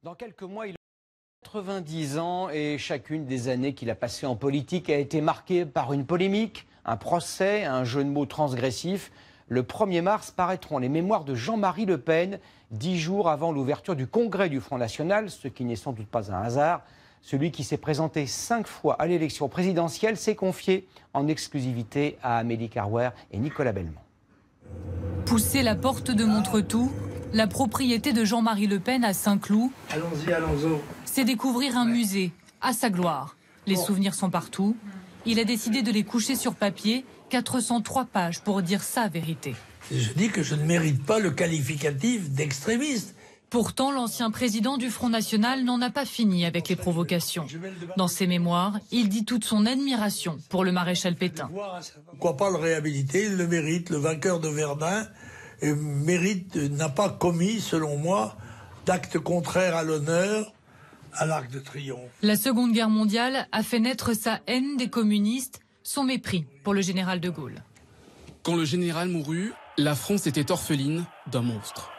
Dans quelques mois, il a 90 ans et chacune des années qu'il a passées en politique a été marquée par une polémique, un procès, un jeu de mots transgressif. Le 1er mars paraîtront les mémoires de Jean-Marie Le Pen, 10 jours avant l'ouverture du congrès du Front National, ce qui n'est sans doute pas un hasard. Celui qui s'est présenté 5 fois à l'élection présidentielle s'est confié en exclusivité à Amélie Carrouer et Nicolas Bellemont. Pousser la porte de Montretout, la propriété de Jean-Marie Le Pen à Saint-Cloud, c'est découvrir un musée à sa gloire. Les souvenirs sont partout. Il a décidé de les coucher sur papier, 403 pages pour dire sa vérité. Je dis que je ne mérite pas le qualificatif d'extrémiste. Pourtant, l'ancien président du Front National n'en a pas fini avec les provocations. Dans ses mémoires, il dit toute son admiration pour le maréchal Pétain. Pourquoi pas le réhabiliter? Il le mérite, le vainqueur de Verdun, n'a pas commis, selon moi, d'actes contraires à l'honneur, à l'Arc de Triomphe. La Seconde Guerre mondiale a fait naître sa haine des communistes, son mépris pour le général de Gaulle. Quand le général mourut, la France était orpheline d'un monstre.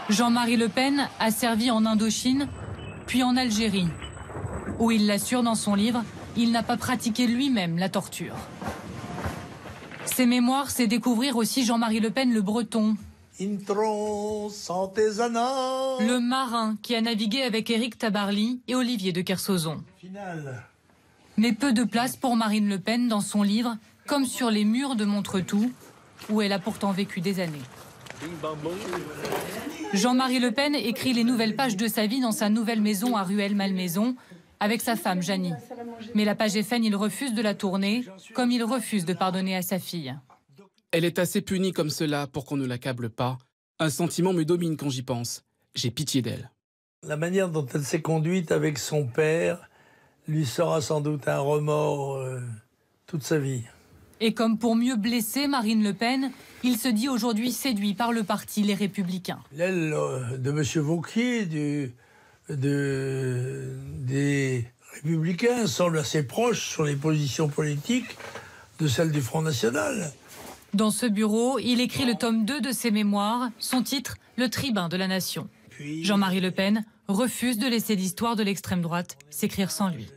Jean-Marie Le Pen a servi en Indochine, puis en Algérie, où il l'assure dans son livre, il n'a pas pratiqué lui-même la torture. Ses mémoires, c'est découvrir aussi Jean-Marie Le Pen le breton. Intro Santezana. Le marin qui a navigué avec Éric Tabarly et Olivier de Kersauzon. Mais peu de place pour Marine Le Pen dans son livre, comme sur les murs de Montretout, où elle a pourtant vécu des années. Jean-Marie Le Pen écrit les nouvelles pages de sa vie dans sa nouvelle maison à Rueil-Malmaison, avec sa femme Jeannie. Mais la page FN, il refuse de la tourner, comme il refuse de pardonner à sa fille. Elle est assez punie comme cela pour qu'on ne l'accable pas. Un sentiment me domine quand j'y pense. J'ai pitié d'elle. La manière dont elle s'est conduite avec son père lui sera sans doute un remords toute sa vie. Et comme pour mieux blesser Marine Le Pen, il se dit aujourd'hui séduit par le parti Les Républicains. L'aile de M. Wauquiez, des Républicains, semble assez proche sur les positions politiques de celle du Front National. Dans ce bureau, il écrit le tome 2 de ses mémoires, son titre, Le tribun de la nation. Jean-Marie Le Pen refuse de laisser l'histoire de l'extrême droite s'écrire sans lui.